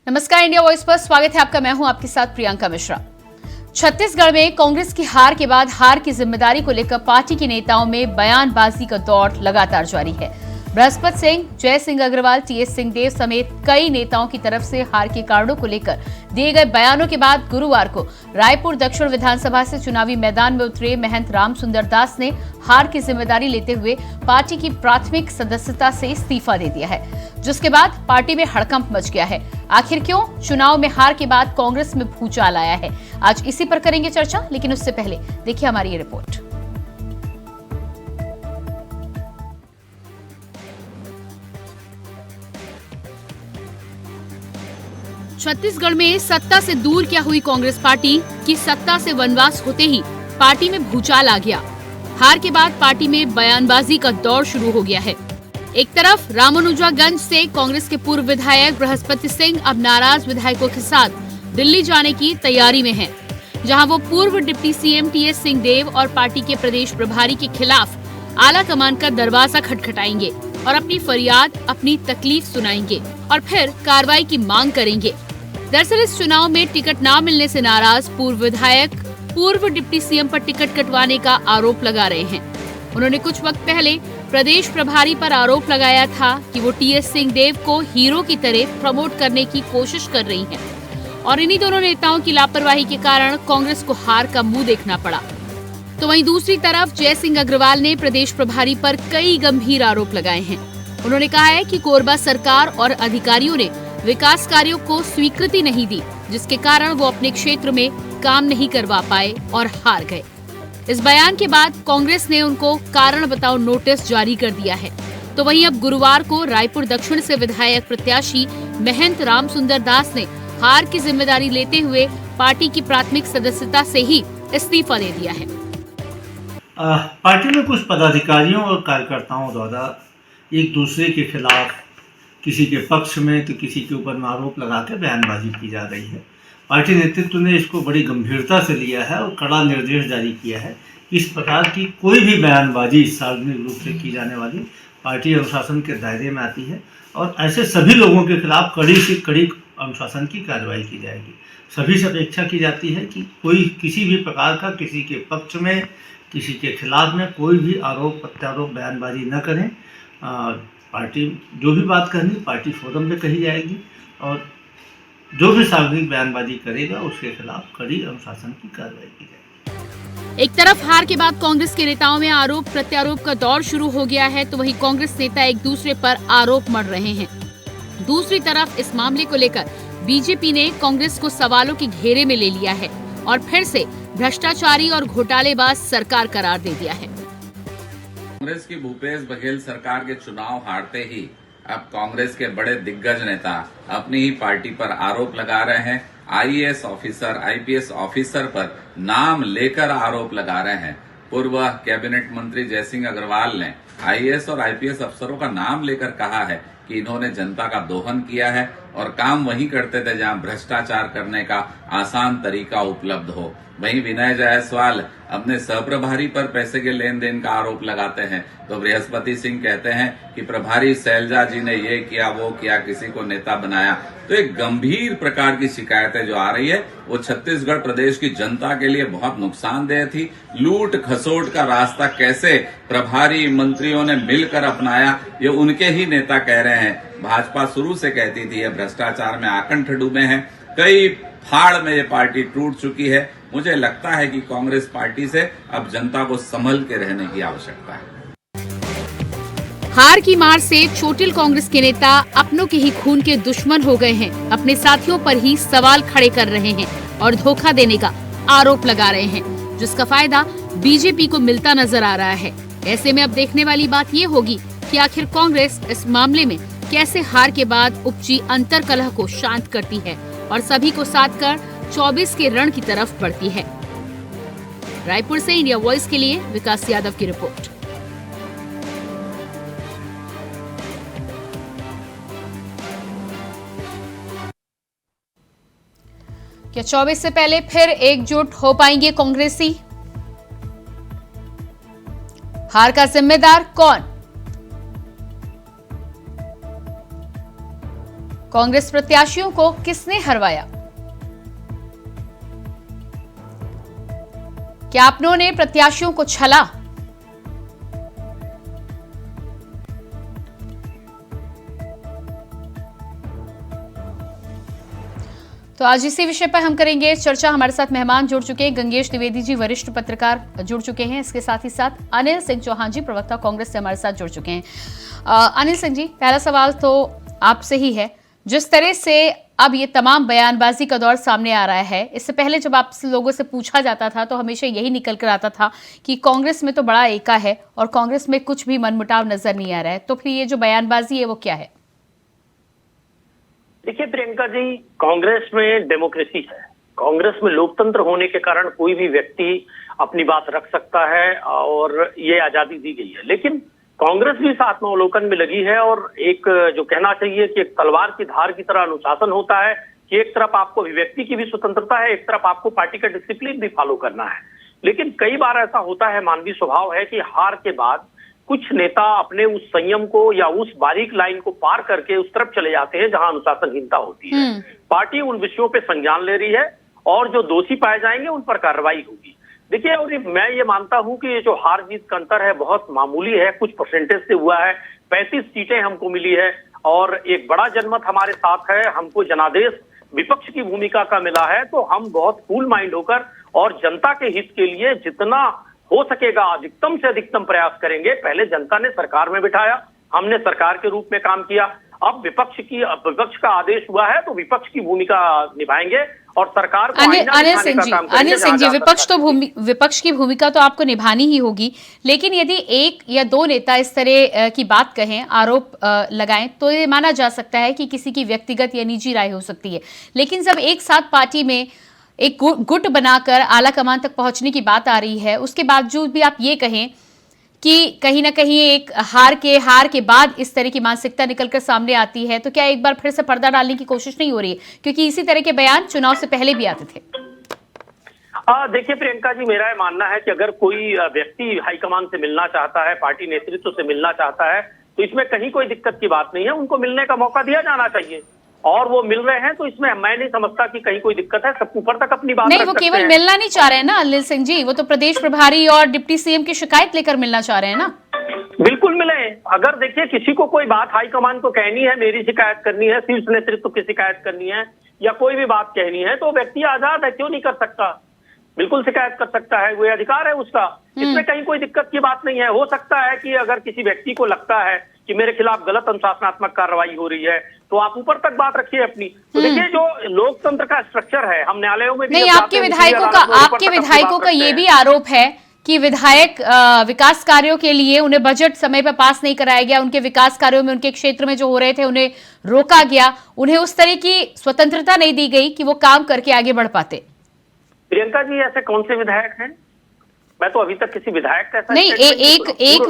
नमस्कार, India voice पर स्वागत है आपका। मैं हूं आपके साथ प्रियंका मिश्रा। छत्तीसगढ़ में कांग्रेस की हार के बाद हार की जिम्मेदारी को लेकर पार्टी के नेताओं में बयानबाजी का दौर लगातार जारी है। बृहस्पति सिंह, जय सिंह अग्रवाल, टीएस सिंहदेव समेत कई नेताओं की तरफ से हार के कारणों को लेकर दिए गए बयानों के बाद गुरुवार को रायपुर दक्षिण विधानसभा से चुनावी मैदान में उतरे महंत रामसुंदर दास ने हार की जिम्मेदारी लेते हुए पार्टी की प्राथमिक सदस्यता से इस्तीफा दे दिया है, जिसके बाद पार्टी में हड़कंप मच गया है। आखिर क्यों चुनाव में हार के बाद कांग्रेस में भूचाल आया है, आज इसी पर करेंगे चर्चा। लेकिन उससे पहले देखिए हमारी ये रिपोर्ट। छत्तीसगढ़ में सत्ता से दूर क्या हुई कांग्रेस पार्टी की सत्ता से वनवास होते ही पार्टी में भूचाल आ गया। हार के बाद पार्टी में बयानबाजी का दौर शुरू हो गया है। एक तरफ रामानुजागंज से कांग्रेस के पूर्व विधायक बृहस्पति सिंह अब नाराज विधायकों के साथ दिल्ली जाने की तैयारी में हैं, जहां वो पूर्व डिप्टी सीएम टीएस सिंहदेव और पार्टी के प्रदेश प्रभारी के खिलाफ आला कमान का दरवाजा खटखटाएंगे और अपनी फरियाद, अपनी तकलीफ सुनाएंगे और फिर कार्रवाई की मांग करेंगे। दरअसल इस चुनाव में टिकट न मिलने से नाराज पूर्व विधायक पूर्व डिप्टी सीएम पर टिकट कटवाने का आरोप लगा रहे हैं। उन्होंने कुछ वक्त पहले प्रदेश प्रभारी पर आरोप लगाया था कि वो टीएस सिंहदेव को हीरो की तरह प्रमोट करने की कोशिश कर रही हैं और इन्हीं दोनों नेताओं की लापरवाही के कारण कांग्रेस को हार का मुंह देखना पड़ा। तो वहीं दूसरी तरफ जय सिंह अग्रवाल ने प्रदेश प्रभारी पर कई गंभीर आरोप लगाए हैं। उन्होंने कहा है कि कोरबा सरकार और अधिकारियों ने विकास कार्यों को स्वीकृति नहीं दी, जिसके कारण वो अपने क्षेत्र में काम नहीं करवा पाए और हार गए। इस बयान के बाद कांग्रेस ने उनको कारण बताओ नोटिस जारी कर दिया है। तो वहीं अब गुरुवार को रायपुर दक्षिण से विधायक प्रत्याशी महंत रामसुंदर दास ने हार की जिम्मेदारी लेते हुए पार्टी की प्राथमिक सदस्यता से ही इस्तीफा दे दिया है। पार्टी में कुछ पदाधिकारियों और कार्यकर्ताओं द्वारा एक दूसरे के खिलाफ, किसी के पक्ष में तो किसी के ऊपर आरोप लगाकर बयानबाजी की जा रही है। पार्टी नेतृत्व ने इसको बड़ी गंभीरता से लिया है और कड़ा निर्देश जारी किया है कि इस प्रकार की कोई भी बयानबाजी सार्वजनिक रूप से की जाने वाली पार्टी अनुशासन के दायरे में आती है और ऐसे सभी लोगों के खिलाफ कड़ी से कड़ी अनुशासन की कार्रवाई की जाएगी। सभी से अपेक्षा की जाती है कि कोई किसी भी प्रकार का किसी के पक्ष में, किसी के खिलाफ में कोई भी आरोप प्रत्यारोप बयानबाजी न करें। पार्टी जो भी बात करनी पार्टी फोरम में कही जाएगी और जो भी सार्वजनिक बयानबाजी करेगा उसके खिलाफ कड़ी अनुशासन की कार्रवाई की जाएगी। एक तरफ हार के बाद कांग्रेस के नेताओं में आरोप प्रत्यारोप का दौर शुरू हो गया है, तो वहीं कांग्रेस नेता एक दूसरे पर आरोप मढ़ रहे हैं। दूसरी तरफ इस मामले को लेकर बीजेपी ने कांग्रेस को सवालों के घेरे में ले लिया है और फिर से भ्रष्टाचारी और घोटालेबाज सरकार करार दे दिया है। कांग्रेस की भूपेश बघेल सरकार के चुनाव हारते ही अब कांग्रेस के बड़े दिग्गज नेता अपनी ही पार्टी पर आरोप लगा रहे हैं। आईएएस ऑफिसर, आईपीएस ऑफिसर पर नाम लेकर आरोप लगा रहे हैं। पूर्व कैबिनेट मंत्री जय सिंह अग्रवाल ने आईएएस और आईपीएस अफसरों का नाम लेकर कहा है कि इन्होंने जनता का दोहन किया है और काम वहीं करते थे जहां भ्रष्टाचार करने का आसान तरीका उपलब्ध हो। वहीं विनय जायसवाल अपने सहप्रभारी पर पैसे के लेन देन का आरोप लगाते हैं, तो बृहस्पति सिंह कहते हैं कि प्रभारी शैलजा जी ने ये किया वो किया, किसी को नेता बनाया। तो एक गंभीर प्रकार की शिकायतें जो आ रही है वो छत्तीसगढ़ प्रदेश की जनता के लिए बहुत नुकसानदेह थी। लूट खसोट का रास्ता कैसे प्रभारी मंत्रियों ने मिलकर अपनाया, ये उनके ही नेता कह रहे हैं। भाजपा शुरू से कहती थी ये भ्रष्टाचार में आकंठ डूबे हैं, कई फाड़ में ये पार्टी टूट चुकी है। मुझे लगता है कि कांग्रेस पार्टी से अब जनता को संभल के रहने की आवश्यकता है। हार की मार से चोटिल कांग्रेस के नेता अपनों के ही खून के दुश्मन हो गए हैं, अपने साथियों पर ही सवाल खड़े कर रहे हैं और धोखा देने का आरोप लगा रहे हैं, जिसका फायदा बीजेपी को मिलता नजर आ रहा है। ऐसे में अब देखने वाली बात ये होगी कि आखिर कांग्रेस इस मामले में कैसे हार के बाद उपजी अंतर्कलह को शांत करती है और सभी को साथ कर 24 के रण की तरफ बढ़ती है। रायपुर से इंडिया वॉइस के लिए विकास यादव की रिपोर्ट। क्या 24 से पहले फिर एकजुट हो पाएंगे कांग्रेसी? हार का जिम्मेदार कौन? कांग्रेस प्रत्याशियों को किसने हरवाया? क्या अपनों ने प्रत्याशियों को छला? तो आज इसी विषय पर हम करेंगे चर्चा। हमारे साथ मेहमान जुड़ चुके हैं, गंगेश द्विवेदी जी वरिष्ठ पत्रकार जुड़ चुके हैं, इसके साथ ही साथ अनिल सिंह चौहान जी प्रवक्ता कांग्रेस से हमारे साथ जुड़ चुके हैं। अनिल सिंह जी, पहला सवाल तो आपसे ही है। जिस तरह से अब ये तमाम बयानबाजी का दौर सामने आ रहा है, इससे पहले जब आप लोगों से पूछा जाता था तो हमेशा यही निकल कर आता था कि कांग्रेस में तो बड़ा एका है और कांग्रेस में कुछ भी मनमुटाव नजर नहीं आ रहा है, तो फिर ये जो बयानबाजी है वो क्या है? देखिए प्रियंका जी, कांग्रेस में डेमोक्रेसी है, कांग्रेस में लोकतंत्र होने के कारण कोई भी व्यक्ति अपनी बात रख सकता है और ये आजादी दी गई है। लेकिन कांग्रेस भी इस आत्मावलोकन में लगी है और एक जो कहना चाहिए कि एक तलवार की धार की तरह अनुशासन होता है कि एक तरफ आपको अभिव्यक्ति की भी स्वतंत्रता है, एक तरफ आपको पार्टी का डिसिप्लिन भी फॉलो करना है। लेकिन कई बार ऐसा होता है, मानवीय स्वभाव है कि हार के बाद कुछ नेता अपने उस संयम को या उस बारीक लाइन को पार करके उस तरफ चले जाते हैं जहां अनुशासनहीनता होती है। पार्टी उन विषयों पे संज्ञान ले रही है और जो दोषी पाए जाएंगे उन पर कार्रवाई होगी। देखिए, और मैं ये मानता हूं कि ये जो हार जीत का अंतर है बहुत मामूली है, कुछ परसेंटेज से हुआ है। 35 सीटें हमको मिली है और एक बड़ा जनमत हमारे साथ है, हमको जनादेश विपक्ष की भूमिका का मिला है, तो हम बहुत कूल माइंड होकर और जनता के हित के लिए जितना हो सकेगा अधिकतम से अधिकतम प्रयास करेंगे। पहले जनता ने सरकार में बिठाया, हमने सरकार के रूप में काम किया, अब विपक्ष का आदेश हुआ है तो विपक्ष की भूमिका निभाएंगे और सरकार को अनिल सिंह जी, विपक्ष की भूमिका तो आपको निभानी ही होगी, लेकिन यदि एक या दो नेता इस तरह की बात कहें, आरोप लगाएं, तो ये माना जा सकता है कि किसी की व्यक्तिगत या निजी राय हो सकती है। लेकिन जब एक साथ पार्टी में एक गुट बनाकर आला कमान तक पहुंचने की बात आ रही है, उसके बावजूद भी आप ये कहें कि कहीं ना कहीं एक हार के बाद इस तरह की मानसिकता निकलकर सामने आती है, तो क्या एक बार फिर से पर्दा डालने की कोशिश नहीं हो रही है? क्योंकि इसी तरह के बयान चुनाव से पहले भी आते थे। देखिए प्रियंका जी, मेरा यह मानना है कि अगर कोई व्यक्ति हाईकमान से मिलना चाहता है, पार्टी नेतृत्व से मिलना चाहता है, तो इसमें कहीं कोई दिक्कत की बात नहीं है, उनको मिलने का मौका दिया जाना चाहिए और वो मिल रहे हैं, तो इसमें मैं नहीं समझता कि कहीं कोई दिक्कत है। सब ऊपर तक अपनी बात नहीं, वो केवल मिलना नहीं चाह रहे हैं ना अनिल सिंह जी, वो तो प्रदेश प्रभारी और डिप्टी सीएम की शिकायत लेकर मिलना चाह रहे हैं ना। बिल्कुल मिले। अगर देखिए किसी को कोई बात हाईकमान को कहनी है, मेरी शिकायत करनी है, शीर्ष नेतृत्व की शिकायत करनी है या कोई भी बात कहनी है, तो व्यक्ति आजाद है, क्यों नहीं कर सकता? बिल्कुल शिकायत कर सकता है, वो अधिकार है उसका, इसमें कहीं कोई दिक्कत की बात नहीं है। हो सकता है कि अगर किसी व्यक्ति को लगता है कि मेरे खिलाफ गलत अनुशासनात्मक कार्रवाई हो रही है, तो आप ऊपर तक बात रखिए अपनी। तो देखिए, जो लोकतंत्र का स्ट्रक्चर है, हम न्यायालयों में भी नहीं, आपके विधायकों का ये भी आरोप है कि विधायक विकास कार्यों के लिए उन्हें बजट समय पर पास नहीं कराया गया, उनके विकास कार्यों में उनके क्षेत्र में जो हो रहे थे उन्हें रोका गया, उन्हें उस तरह की स्वतंत्रता नहीं दी गई कि वो काम करके आगे बढ़ पाते। प्रियंका जी, ऐसे कौन से विधायक हैं? मैं तो अभी तक किसी विधायक का नहीं, एक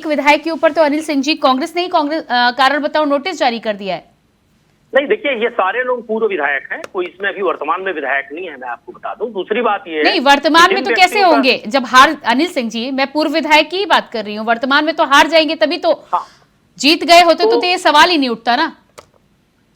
विधायक के ऊपर तो अनिल सिंह जी कांग्रेस ने ही कारण बताओ नोटिस जारी कर दिया है। नहीं, देखिए ये सारे लोग पूर्व विधायक हैं, कोई इसमें अभी वर्तमान में विधायक नहीं है, मैं आपको बता दूं। दूसरी बात ये नहीं, वर्तमान में तो कैसे होंगे जब हार? अनिल सिंह जी, मैं पूर्व विधायक की ही बात कर रही हूँ, वर्तमान में तो हार जाएंगे तभी तो। जीत गए होते तो ये सवाल ही नहीं उठता ना।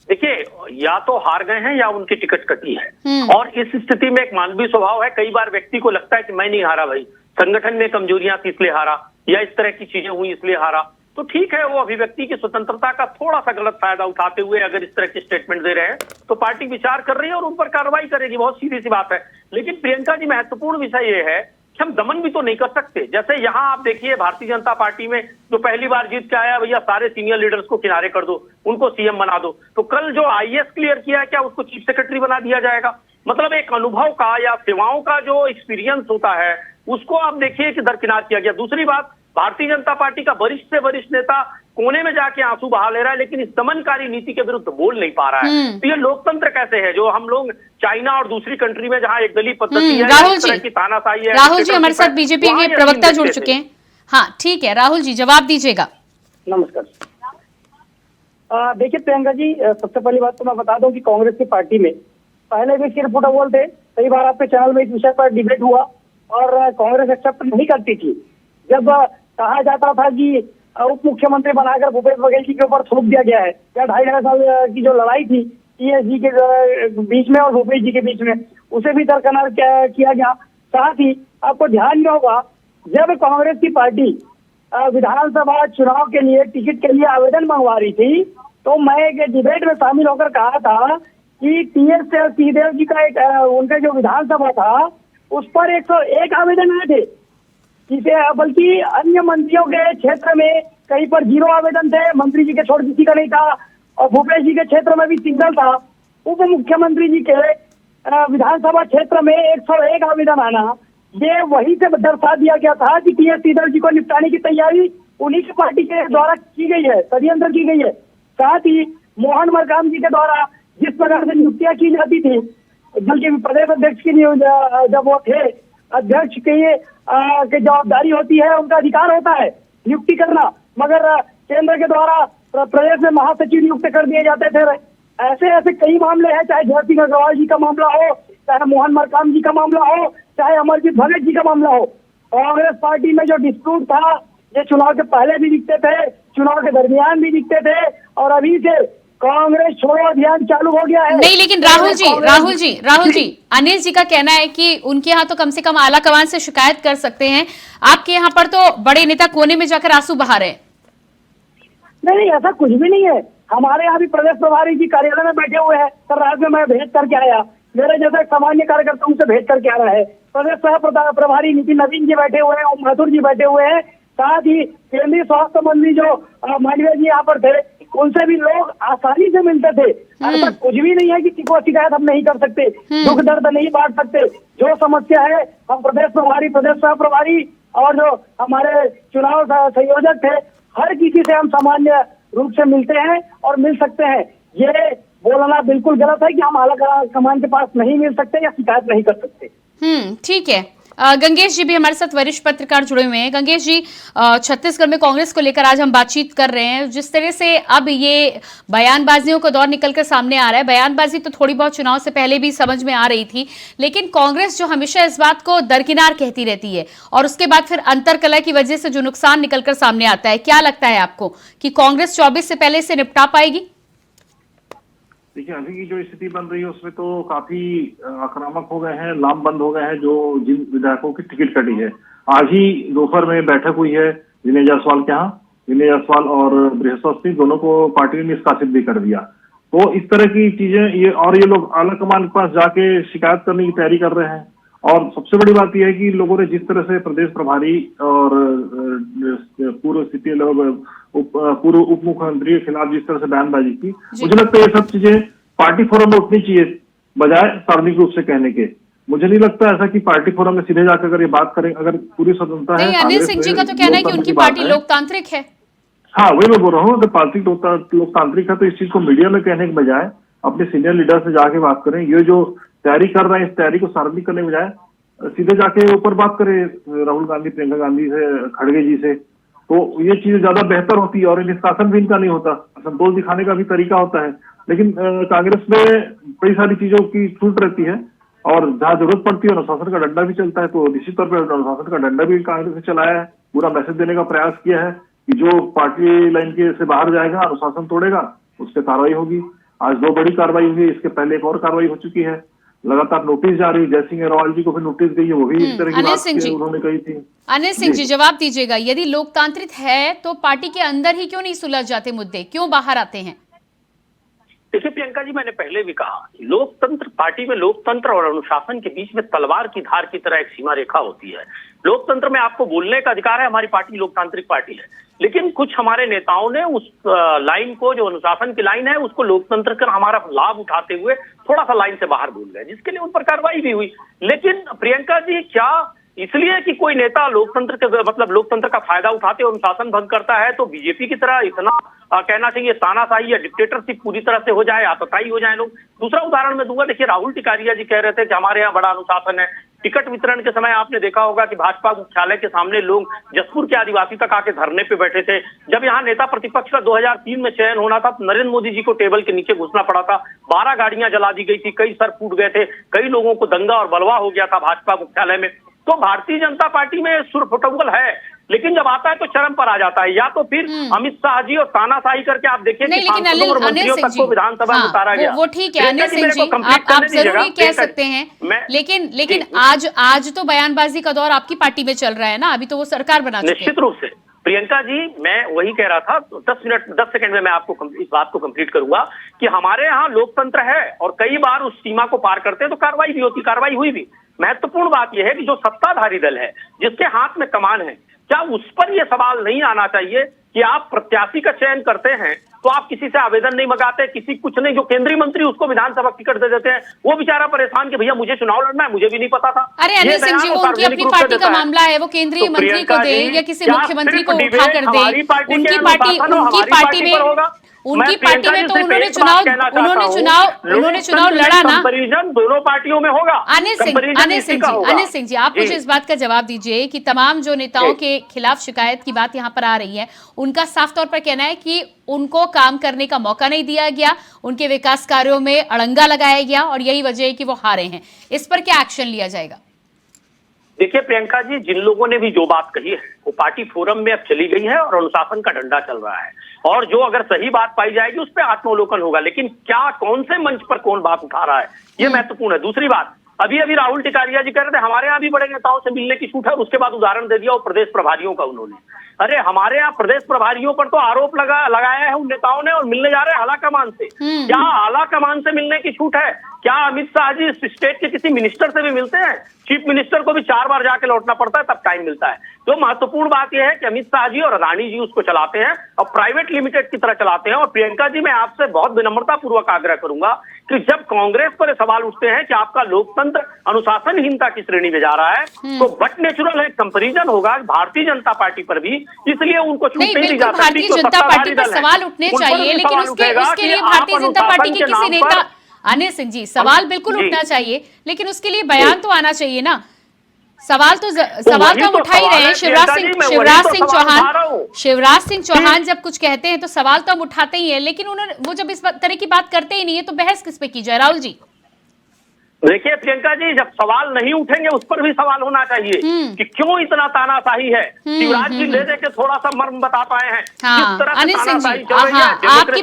देखिए, या तो हार गए हैं या उनकी टिकट कटी है, और इस स्थिति में एक मानवीय स्वभाव है, कई बार व्यक्ति को लगता है कि मैं नहीं हारा भाई, संगठन में कमजोरियां थी इसलिए हारा, या इस तरह की चीजें हुई इसलिए हारा। तो ठीक है, वो अभिव्यक्ति की स्वतंत्रता का थोड़ा सा गलत फायदा उठाते हुए अगर इस तरह के स्टेटमेंट दे रहे हैं, तो पार्टी विचार कर रही है और उन पर कार्रवाई करेगी, बहुत सीधी सी बात है। लेकिन प्रियंका जी, महत्वपूर्ण विषय ये है कि हम दमन भी तो नहीं कर सकते। जैसे यहाँ आप देखिए, भारतीय जनता पार्टी में जो पहली बार जीत के आया, भैया सारे सीनियर लीडर्स को किनारे कर दो, उनको सीएम बना दो। तो कल जो आईएएस क्लियर किया है, क्या उसको चीफ सेक्रेटरी बना दिया जाएगा? मतलब एक अनुभव का या सेवाओं का जो एक्सपीरियंस होता है, उसको आप देखिए कि दरकिनार किया गया। दूसरी बात, भारतीय जनता पार्टी का वरिष्ठ से वरिष्ठ नेता कोने में जाके आंसू बहा ले रहा है, लेकिन इस दमनकारी नीति के विरुद्ध बोल नहीं पा रहा है। तो ये लोकतंत्र कैसे है, जो हम लोग चाइना और दूसरी कंट्री में जहां एक दलीय पद्धति है, तानाशाही है। राहुल जी हमारे साथ बीजेपी के प्रवक्ता जुड़ चुके हैं। हाँ ठीक है, राहुल जी जवाब दीजिएगा। नमस्कार। देखिए प्रियंका जी, सबसे पहली बात तो मैं बता दूं कि कांग्रेस की पार्टी में पहले भी सिर फुटबॉल थे, कई बार आपके चैनल में इस विषय पर डिबेट हुआ और कांग्रेस एक्सेप्ट नहीं करती थी। जब कहा जाता था कि उप मुख्यमंत्री बनाकर भूपेश बघेल जी के ऊपर थोप दिया गया है। या 2.5 साल की जो लड़ाई थी टीएसजी के बीच में और भूपेश जी के बीच में, उसे भी दरकिनार किया गया। साथ ही आपको ध्यान में होगा, जब कांग्रेस की पार्टी विधानसभा चुनाव के लिए टिकट के लिए आवेदन मंगवा रही थी, तो मैं एक डिबेट में शामिल होकर कहा था कि टीएस सिंहदेव जी का एक उनका जो विधानसभा था उस पर 101 आवेदन आए थे। इसे बल्कि अन्य मंत्रियों के क्षेत्र में कहीं पर 0 आवेदन थे, मंत्री जी के छोड़ किसी का नहीं था, और भूपेश जी के क्षेत्र में भी सिंगल था। उप मुख्यमंत्री जी के विधानसभा क्षेत्र में 101 आवेदन आना, ये वहीं से दर्शा दिया गया था कि टीएस सिंहदेव जी को निपटाने की तैयारी उन्हीं की पार्टी के द्वारा की गई है, षड्यंत्र की गई है। साथ ही मोहन मरकाम जी के द्वारा जिस प्रकार से नियुक्तियां की जाती थी, बल्कि प्रदेश अध्यक्ष की जब वो थे, अध्यक्ष की जवाबदारी होती है, उनका अधिकार होता है नियुक्ति करना, मगर केंद्र के द्वारा प्रदेश में महासचिव नियुक्त कर दिए जाते थे। ऐसे ऐसे कई मामले हैं, चाहे जय सिंह अग्रवाल जी का मामला हो, चाहे मोहन मरकाम जी का मामला हो, चाहे अमरजीत भगत जी का मामला हो। कांग्रेस पार्टी में जो डिस्प्यूट था, ये चुनाव के पहले भी दिखते थे, चुनाव के दरमियान भी दिखते थे, और अभी से कांग्रेस छोड़ो अभियान चालू हो गया है। नहीं, लेकिन राहुल जी, अनिल जी का कहना है कि उनके यहाँ तो कम से कम आला कमान से शिकायत कर सकते हैं, आपके यहाँ पर तो बड़े नेता कोने में जाकर आंसू बहा रहे हैं। नहीं, ऐसा कुछ भी नहीं है। हमारे यहाँ भी प्रदेश प्रभारी जी कार्यालय में बैठे हुए हैं। कल रात में मैं भेंट करके आया, मेरे जैसा सामान्य कार्यकर्ताओं से भेंट करके आ रहा है। प्रदेश सह प्रभारी नितिन नवीन जी बैठे हुए हैं, ओम माथुर जी बैठे हुए हैं। साथ ही केंद्रीय स्वास्थ्य मंत्री जो मांडविया जी यहाँ पर थे, उनसे भी लोग आसानी से मिलते थे। ऐसा कुछ भी नहीं है कि किसी को शिकायत हम नहीं कर सकते, दुख दर्द नहीं बांट सकते। जो समस्या है, हम प्रदेश प्रभारी, प्रदेश सह प्रभारी और जो हमारे चुनाव संयोजक थे, हर किसी से हम सामान्य रूप से मिलते हैं और मिल सकते हैं। ये बोलना बिल्कुल गलत है कि हम आला कमान के पास नहीं मिल सकते या शिकायत नहीं कर सकते। ठीक है। गंगेश जी भी हमारे साथ वरिष्ठ पत्रकार जुड़े हुए हैं। गंगेश जी, छत्तीसगढ़ में कांग्रेस को लेकर आज हम बातचीत कर रहे हैं। जिस तरह से अब ये बयानबाजियों का दौर निकलकर सामने आ रहा है, बयानबाजी तो थोड़ी बहुत चुनाव से पहले भी समझ में आ रही थी, लेकिन कांग्रेस जो हमेशा इस बात को दरकिनार कहती रहती है और उसके बाद फिर अंतरकलह की वजह से जो नुकसान निकलकर सामने आता है, क्या लगता है आपको कि कांग्रेस 24 से पहले इसे निपटा पाएगी? देखिए, अभी की जो स्थिति बन रही है उसमें तो काफी आक्रामक हो गए हैं, लामबंद हो गए हैं जो जिन विधायकों की टिकट कटी है। आज ही दोपहर में बैठक हुई है विनय जायसवाल के यहाँ। विनय जायसवाल और बृहस्पति दोनों को पार्टी ने निष्कासित भी कर दिया। तो इस तरह की चीजें ये लोग आला कमान के पास जाके शिकायत करने की तैयारी कर रहे हैं। और सबसे बड़ी बात यह है कि लोगों ने जिस तरह से प्रदेश प्रभारी और पूर्व स्थिति पूर्व उप मुख्यमंत्री के खिलाफ जिस तरह से बयानबाजी की, मुझे लगता है ये सब चीजें पार्टी फोरम में उठनी चाहिए बजाय सार्वजनिक रूप से कहने के। मुझे नहीं लगता ऐसा कि पार्टी फोरम में सीधे जाकर अगर ये बात करें, अगर पूरी स्वतंत्रता है। अनिल सिंह जी का तो कहना है कि उनकी पार्टी लोकतांत्रिक है। हाँ, वही मैं बोल रहा हूँ, अगर पार्टी लोकतांत्रिक है तो इस चीज को मीडिया में कहने के बजाय अपने सीनियर लीडर से जाके बात करें। ये जो तैयारी कर रहे हैं, इस तैयारी को सार्वजनिक करने के बजाय सीधे जाके ऊपर बात करें राहुल गांधी, प्रियंका गांधी से, खड़गे जी से, तो ये चीजें ज्यादा बेहतर होती है और निष्कासन भी इनका नहीं होता, संतोष दिखाने का भी तरीका होता है। लेकिन कांग्रेस में कई सारी चीजों की छूट रहती है और जहाँ जरूरत पड़ती है अनुशासन का डंडा भी चलता है। तो निश्चित तौर पर अनुशासन का डंडा भी कांग्रेस ने चलाया है, पूरा मैसेज देने का प्रयास किया है कि जो पार्टी लाइन के से बाहर जाएगा, अनुशासन तोड़ेगा, उस पर कार्रवाई होगी। आज 2 बड़ी कार्रवाई हुई, इसके पहले एक और कार्रवाई हो चुकी है। लगातार नोटिस जा रही है, जय सिंह अग्रवाल जी को भी नोटिस गई है, वो भी इस तरह की बात उन्होंने कही थी। अनिल सिंह जी, जवाब दीजिएगा, यदि लोकतांत्रिक है तो पार्टी के अंदर ही क्यों नहीं सुलझ जाते मुद्दे, क्यों बाहर आते हैं? देखिए प्रियंका जी, मैंने पहले भी कहा, लोकतंत्र, पार्टी में लोकतंत्र और अनुशासन के बीच में तलवार की धार की तरह एक सीमा रेखा होती है। लोकतंत्र में आपको बोलने का अधिकार है, हमारी पार्टी लोकतांत्रिक पार्टी है, लेकिन कुछ हमारे नेताओं ने उस लाइन को, जो अनुशासन की लाइन है, उसको लोकतंत्र का हमारा लाभ उठाते हुए थोड़ा सा लाइन से बाहर भूल गए, जिसके लिए उन पर कार्रवाई भी हुई। लेकिन प्रियंका जी, क्या इसलिए कि कोई नेता लोकतंत्र के मतलब लोकतंत्र का फायदा उठाते और अनुशासन भंग करता है तो बीजेपी की तरह इतना कहना चाहिए तानाशाही या डिक्टेटरशिप पूरी तरह से हो जाए, आतताई हो जाए लोग? दूसरा उदाहरण मैं दूंगा। देखिए, राहुल टिकारिया जी कह रहे थे कि हमारे यहाँ बड़ा अनुशासन है। टिकट वितरण के समय आपने देखा होगा कि भाजपा मुख्यालय के सामने लोग जसपुर के आदिवासी तक आके धरने पे बैठे थे। जब यहाँ नेता प्रतिपक्ष का 2003 में चयन होना था, नरेंद्र मोदी जी को टेबल के नीचे घुसना पड़ा था। 12 गाड़ियां जला दी गई थी, कई सर फूट गए थे, कई लोगों को दंगा और बलवा हो गया था भाजपा मुख्यालय में। तो भारतीय जनता पार्टी में सुर फुटबॉल है, लेकिन जब आता है तो चरम पर आ जाता है। या तो फिर अमित शाह जी और तानाशाही करके आप देखिए कि सांसदों और मंत्रियों तक को विधानसभा में उतारा गया। वो ठीक है अनिल सिंह जी, आप जरूर ये कह सकते हैं, लेकिन आज तो बयानबाजी का दौर आपकी पार्टी में चल रहा है ना, अभी तो वो सरकार बना चुके हैं। निश्चित रूप से प्रियंका जी, मैं वही कह रहा था, 10 सेकंड में मैं आपको इस बात को कंप्लीट करूंगा कि हमारे यहाँ लोकतंत्र है और कई बार उस सीमा को पार करते हैं तो कार्रवाई भी होती, कार्रवाई हुई भी। महत्वपूर्ण बात यह है कि जो सत्ताधारी दल है, जिसके हाथ में कमान है, क्या उस पर यह सवाल नहीं आना चाहिए कि आप प्रत्याशी का चयन करते हैं तो आप किसी से आवेदन नहीं मंगाते, किसी कुछ नहीं, जो केंद्रीय मंत्री उसको विधानसभा टिकट दे देते हैं, वो बेचारा परेशान कि भैया मुझे चुनाव लड़ना है, मुझे भी नहीं पता था। अरे अनिल सिंह जी, वो उनकी अपनी पार्टी का मामला है, वो केंद्रीय मंत्री को दे या किसी मुख्यमंत्री को उठा कर दे, उनकी पार्टी में तो उन्होंने चुनाव लड़ा ना। कंपैरिजन दोनों पार्टियों में होगा। अनिल सिंह जी, आप मुझे इस बात का जवाब दीजिए कि तमाम जो नेताओं के खिलाफ शिकायत की बात यहाँ पर आ रही है, उनका साफ तौर पर कहना है कि उनको काम करने का मौका नहीं दिया गया, उनके विकास कार्यों में अड़ंगा लगाया गया और यही वजह है कि वो हारे हैं। इस पर क्या एक्शन लिया जाएगा? देखिए प्रियंका जी, जिन लोगों ने भी जो बात कही है वो पार्टी फोरम में अब चली गई है और अनुशासन का डंडा चल रहा है, और जो अगर सही बात पाई जाएगी उस पर आत्मावलोकन होगा। लेकिन क्या, कौन से मंच पर कौन बात उठा रहा है, ये महत्वपूर्ण है। दूसरी बात, अभी राहुल टिकारिया जी कह रहे थे हमारे यहाँ भी बड़े नेताओं से मिलने की छूट है, उसके बाद उदाहरण दे दिया वो प्रदेश प्रभारियों का उन्होंने। अरे हमारे यहाँ प्रदेश प्रभारियों पर तो आरोप लगाया है उन नेताओं ने और मिलने जा रहे हैं आला कमान से। क्या आला कमान से मिलने की छूट है? क्या अमित शाह जी स्टेट के किसी मिनिस्टर से भी मिलते हैं? चीफ मिनिस्टर को भी 4 बार जाके लौटना पड़ता है, तब टाइम मिलता है। तो महत्वपूर्ण बात यह है कि अमित शाह जी और अदानी जी उसको चलाते हैं और प्राइवेट लिमिटेड की तरह चलाते हैं। और प्रियंका जी, मैं आपसे बहुत विनम्रता पूर्वक आग्रह करूंगा कि जब कांग्रेस पर सवाल उठते हैं कि आपका लोकतंत्र अनुशासनहीनता की श्रेणी में जा रहा है, तो बट नेचुरल है कंपैरिजन होगा भारतीय जनता पार्टी पर भी, इसलिए उनको छूट नहीं दी जा सकती। भारतीय जनता पार्टी पर सवाल उठने चाहिए, लेकिन उसके लिए भारतीय जनता पार्टी के किसी नेता, अनिल सिंह जी, सवाल बिल्कुल उठना चाहिए, लेकिन उसके लिए बयान तो आना चाहिए ना। सवाल तो हम उठा ही रहे हैं। शिवराज सिंह चौहान जब कुछ कहते हैं तो सवाल तो हम उठाते ही हैं, लेकिन वो जब इस तरह की बात करते ही नहीं है तो बहस किस पे की जाए? राहुल जी देखिए प्रियंका जी, जब सवाल नहीं उठेंगे उस पर भी सवाल होना चाहिए कि क्यों इतना तानाशाही है। शिवराज जी ले देके थोड़ा सा मर्म बता पाए हैं। अनिल सिंह जी, आपकी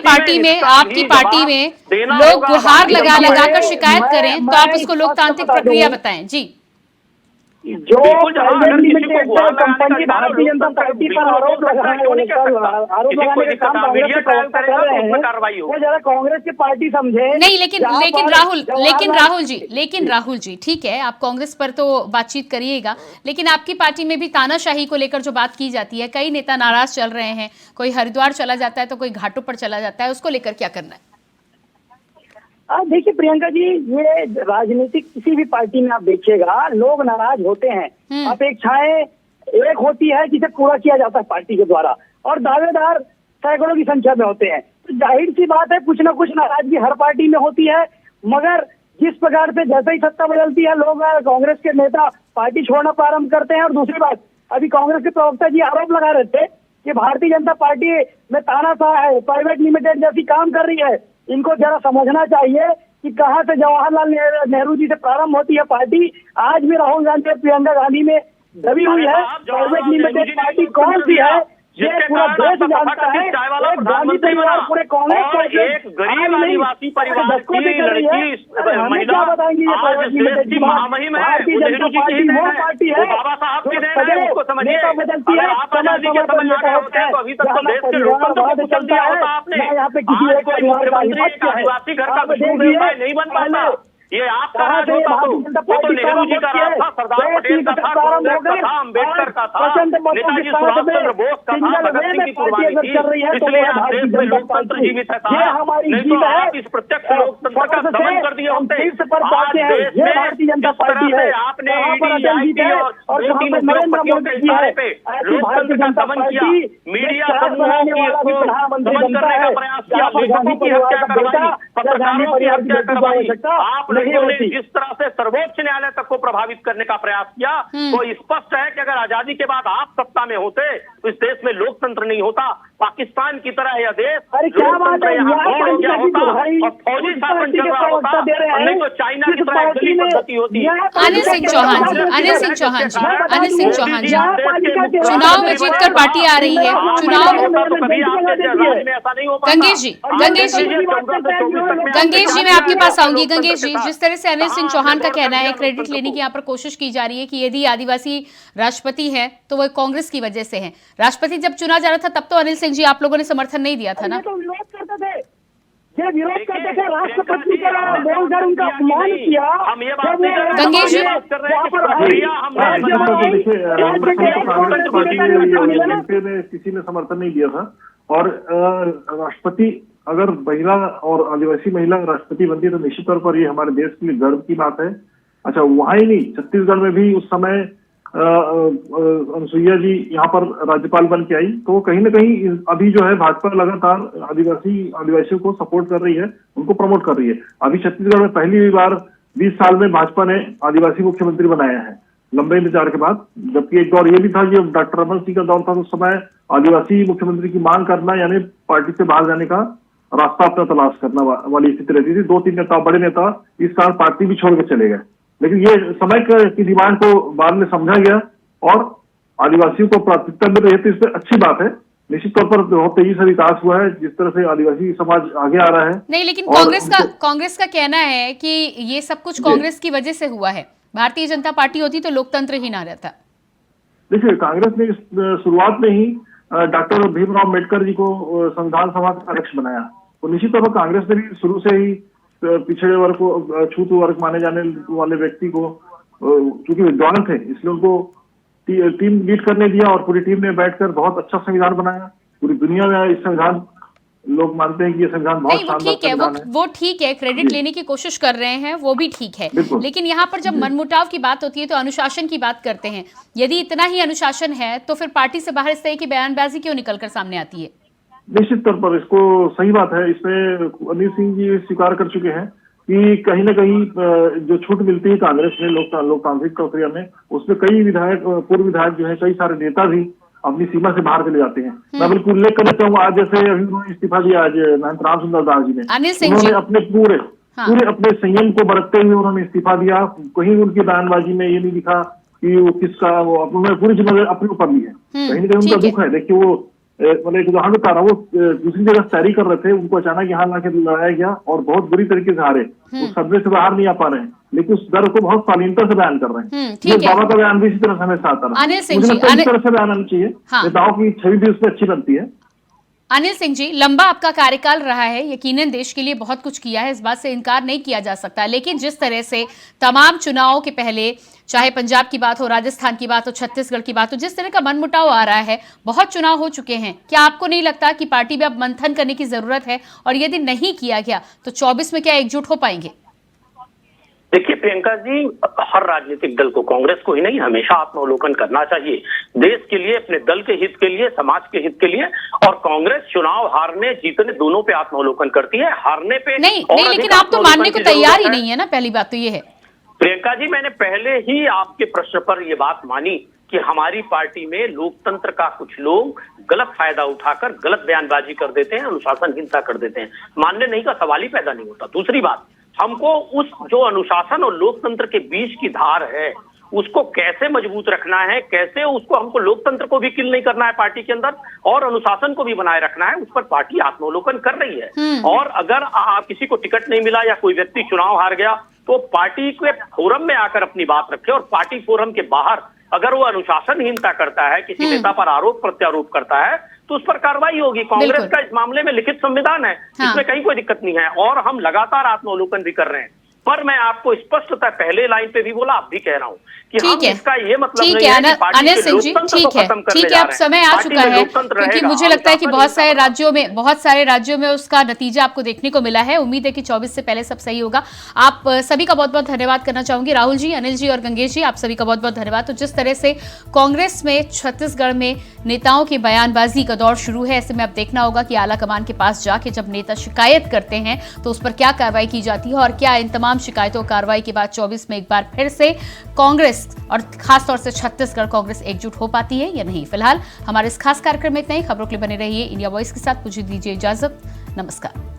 पार्टी में लोग गुहार लगा कर शिकायत करें तो आप उसको लोकतांत्रिक प्रक्रिया बताएं। जी, जो कंपनी भारतीय जनता पार्टी पर आरोप लगाने का काम कांग्रेस की पार्टी समझे नहीं। लेकिन राहुल जी ठीक है, आप कांग्रेस पर तो बातचीत करिएगा, लेकिन आपकी पार्टी में भी तानाशाही को लेकर जो बात की जाती है, कई नेता नाराज चल रहे हैं, कोई हरिद्वार चला जाता है तो कोई घाटों पर चला जाता है, उसको लेकर क्या करना है? देखिए प्रियंका जी, ये राजनीतिक किसी भी पार्टी में आप देखिएगा लोग नाराज होते हैं, अपेक्षाएं एक होती है जिसे पूरा किया जाता है पार्टी के द्वारा, और दावेदार सैकड़ों की संख्या में होते हैं। तो जाहिर सी बात है कुछ ना कुछ नाराजगी हर पार्टी में होती है, मगर जिस प्रकार से जैसे ही सत्ता बदलती है लोग, कांग्रेस के नेता पार्टी छोड़ना प्रारंभ करते हैं। और दूसरी बात, अभी कांग्रेस के प्रवक्ता जी आरोप लगा रहे थे कि भारतीय जनता पार्टी में तानाशाह है, प्राइवेट लिमिटेड जैसी काम कर रही है। इनको जरा समझना चाहिए कि कहां से जवाहरलाल नेहरू जी से प्रारंभ होती है पार्टी। आज भी राहुल गांधी और प्रियंका गांधी में दबी हुई है। प्राइवेट लिमिटेड पार्टी कौन सी है ये पूरा देश जानता है। गांधी परिवार पूरे कांग्रेस एक गरीब आदिवासी परिवार की लड़की क्या बताएंगे ये प्राइवेट लिमिटेड की भारतीय जनता पार्टी वो पार्टी है बाबा साहब की उसको समझिए। बदलती है, अभी तक तो देश के लोकतंत्र को कुचल दिया होता आपने। यहाँ पे किसी एक आदिवासी घर का नहीं बन पाता, ये आपका राज होता तो नेहरू जी का राज था, सरदार पटेल का था, कांग्रेस का था, अम्बेडकर का था, नेताजी सुभाष चंद्र बोस का था, भगत सिंह की कुर्बानी थी। इसलिए आज देश में लोकतंत्र जीवित है साहब, नहीं तो आप इस प्रत्यक्ष लोकतंत्र का दमन कर दिए होते। आज देश में जिस तरह से आपने ईडी और 2-3 उद्योगपतियों के इशारे पे लोकतंत्र का दमन किया, मीडिया समूहों की दमन करने का प्रयास किया, लेखकों की हत्या करवाई, पत्रकारों की हत्या करवाई, आप लोगों ने जिस तरह से सर्वोच्च न्यायालय तक को प्रभावित करने का प्रयास किया, तो स्पष्ट है कि अगर आजादी के बाद आप सत्ता में होते तो इस देश में लोकतंत्र नहीं होता। पाकिस्तान की तरह यह देश अरे क्या बात है, यहाँ यहाँ गौड़ हो गया होता भाई, और फौजी किस शासन पार्टी चल के रहा होता प्रवक्ता दे रहे और हैं? नहीं तो चाइना की किस तरह पार्टी गली में? पद्धति होती। यहाँ अनिल सिंह चौहान जी, अनिल सिंह चौहान जी, अनिल सिंह चौहान जी, चुनाव में जीतकर पार्टी आ रही है, चुनाव गंगेश जी, गंगेश जी मैं आपके पास आऊंगी। गंगेश जी, जिस तरह से अनिल सिंह चौहान का कहना है, क्रेडिट लेने की यहाँ पर कोशिश की जा रही है कि यदि आदिवासी राष्ट्रपति है तो वो कांग्रेस की वजह से है। राष्ट्रपति जब चुना जा रहा था तब तो अनिल सिंह जी आप लोगों ने समर्थन नहीं दिया था ना? तो विरोध करते थे, ये विरोध करते थे, राष्ट्रपति का बोलकर उनका अपमान किया। हम ये बात नहीं कर रहे, गंगेश जी, कांग्रेस पार्टी ने किसी ने समर्थन नहीं दिया था। और राष्ट्रपति अगर महिला और आदिवासी महिला राष्ट्रपति बनती है तो निश्चित तौर पर ये हमारे देश के लिए गर्व की बात है। अच्छा, वहां ही नहीं, छत्तीसगढ़ में भी उस समय अनुसुईया जी यहाँ पर राज्यपाल बन के आई, तो कहीं ना कहीं अभी जो है भाजपा लगातार आदिवासियों को सपोर्ट कर रही है, उनको प्रमोट कर रही है। अभी छत्तीसगढ़ में पहली बार 20 साल में भाजपा ने आदिवासी मुख्यमंत्री बनाया है लंबे इंतजार के बाद। जबकि एक दौर ये भी था, जब डॉक्टर रमन सिंह का दौर था, उस समय आदिवासी मुख्यमंत्री की मांग करना यानी पार्टी से बाहर जाने का रास्ता अपना तलाश करना वाली स्थिति रहती थी। 2-3 नेता, बड़े नेता इस साल पार्टी भी छोड़ के चले गए, लेकिन ये समय की डिमांड को बाद में समझा गया और आदिवासियों को प्राथमिकता मिल रही है, तो इसमें अच्छी बात है। निश्चित तौर पर बहुत तेजी से विकास हुआ है, जिस तरह से आदिवासी समाज आगे आ रहा है। नहीं, लेकिन कांग्रेस का कहना है कि ये सब कुछ कांग्रेस की वजह से हुआ है, भारतीय जनता पार्टी होती तो लोकतंत्र ही ना रहता। देखिए, कांग्रेस ने शुरुआत में ही डॉक्टर भीमराव अम्बेडकर जी को संविधान सभा का अध्यक्ष बनाया, तो निश्चित तौर पर कांग्रेस ने भी शुरू से ही पिछड़े वर्ग को, छूत वर्ग माने जाने वाले व्यक्ति को, क्योंकि विद्वान थे इसलिए उनको टीम लीड करने दिया और पूरी टीम ने बैठकर बहुत अच्छा संविधान बनाया। पूरी दुनिया में इस संविधान, लोग मानते हैं कि ये संविधान बहुत शानदार संविधान है। वो ठीक है, क्रेडिट लेने की कोशिश कर रहे हैं, वो भी ठीक है, लेकिन यहाँ पर जब मनमुटाव की बात होती है तो अनुशासन की बात करते हैं। यदि इतना ही अनुशासन है तो फिर पार्टी से बाहर इस तरह की बयानबाजी क्यों निकलकर सामने आती है? निश्चित तौर पर इसको सही बात है, इसमें अनिल सिंह जी स्वीकार कर चुके हैं कि कहीं ना कहीं जो छूट मिलती है कांग्रेस में लोकतांत्रिक प्रक्रिया में, उसमें कई विधायक, पूर्व विधायक जो है, कई सारे नेता भी अपनी सीमा से बाहर चले जाते हैं। मैं बिल्कुल उल्लेख करना चाहूंगा, आज जैसे अभी उन्होंने इस्तीफा दिया, आज महंत राम सुंदर दास जी ने, उन्होंने अपने पूरे अपने संयम को बरतते हुए उन्होंने इस्तीफा दिया। कहीं उनकी बयानबाजी में ये नहीं दिखा कि वो किसका, वो उन्होंने पूरी जिम्मेदारी अपने ऊपर ली है। कहीं ना कहीं उनका दुख है। देखिए, वो मतलब एक उदाहरण बता रहा हूँ, वो दूसरी जगह तैयारी कर रहे थे, उनको अचानक यहाँ लाके लाया गया और बहुत बुरी तरीके से हारे, उस सदमे से बाहर नहीं आ पा रहे हैं, लेकिन उस डर को बहुत शालीनता से बयान कर रहे हैं। बाबा का बयान भी इसी तरह से हमेशा आता है, मुझे लगता है इस तरह से बयान आना चाहिए, नेताओं की छवि भी उसमें अच्छी बनती है। अनिल सिंह जी, लंबा आपका कार्यकाल रहा है, यकीनन देश के लिए बहुत कुछ किया है, इस बात से इनकार नहीं किया जा सकता, लेकिन जिस तरह से तमाम चुनावों के पहले, चाहे पंजाब की बात हो, राजस्थान की बात हो, छत्तीसगढ़ की बात हो, जिस तरह का मनमुटाव आ रहा है, बहुत चुनाव हो चुके हैं, क्या आपको नहीं लगता कि पार्टी में अब मंथन करने की जरूरत है? और यदि नहीं किया गया तो 24 में क्या एकजुट हो पाएंगे? देखिए प्रियंका जी, हर राजनीतिक दल को, कांग्रेस को ही नहीं, हमेशा आत्मावलोकन करना चाहिए, देश के लिए, अपने दल के हित के लिए, समाज के हित के लिए। और कांग्रेस चुनाव हारने जीतने दोनों पे आत्मावलोकन करती है, हारने पे नहीं, लेकिन आप तो मानने को तैयार ही नहीं है ना, पहली बात तो ये है। प्रियंका जी, मैंने पहले ही आपके प्रश्न पर यह बात मानी कि हमारी पार्टी में लोकतंत्र का कुछ लोग गलत फायदा उठाकर गलत बयानबाजी कर देते हैं, अनुशासनहीनता कर देते हैं, मानने नहीं का सवाल ही पैदा नहीं होता। दूसरी बात, हमको उस जो अनुशासन और लोकतंत्र के बीच की धार है उसको कैसे मजबूत रखना है, कैसे उसको, हमको लोकतंत्र को भी किल नहीं करना है पार्टी के अंदर और अनुशासन को भी बनाए रखना है, उस पर पार्टी आत्मावलोकन कर रही है। और अगर किसी को टिकट नहीं मिला या कोई व्यक्ति चुनाव हार गया तो पार्टी के फोरम में आकर अपनी बात रखे, और पार्टी फोरम के बाहर अगर वो अनुशासनहीनता करता है, किसी नेता पर आरोप प्रत्यारोप करता है, तो उस पर कार्रवाई होगी। कांग्रेस का इस मामले में लिखित संविधान है, इसमें कहीं कोई दिक्कत नहीं है, और हम लगातार आत्मावलोकन भी कर रहे हैं। पर मैं आपको स्पष्टता पहले लाइन पे भी बोला, अब भी कह रहा हूँ कि हम इसका ये मतलब नहीं है कि पार्टी के लोकतंत्र को खत्म करने जा रहे हैं। अब समय आ चुका है, क्योंकि मुझे लगता है कि बहुत सारे राज्यों में उसका नतीजा आपको देखने को मिला है। उम्मीद है कि 24 से पहले सब सही होगा। आप सभी का बहुत बहुत धन्यवाद करना चाहूंगी, राहुल जी, अनिल जी और गंगेश जी, आप सभी का बहुत बहुत धन्यवाद। तो जिस तरह से कांग्रेस में छत्तीसगढ़ में नेताओं की बयानबाजी का दौर शुरू है, ऐसे में अब देखना होगा कि आला कमान के पास जाके जब नेता शिकायत करते हैं तो उस पर क्या कार्रवाई की जाती है और क्या इन तमाम तमाम शिकायतों और कार्रवाई के बाद 24 में एक बार फिर से कांग्रेस और खासतौर से छत्तीसगढ़ कांग्रेस एकजुट हो पाती है या नहीं। फिलहाल हमारे इस खास कार्यक्रम में इतना ही। खबरों के लिए बने रहिए इंडिया वॉइस के साथ। मुझे दीजिए इजाजत। नमस्कार।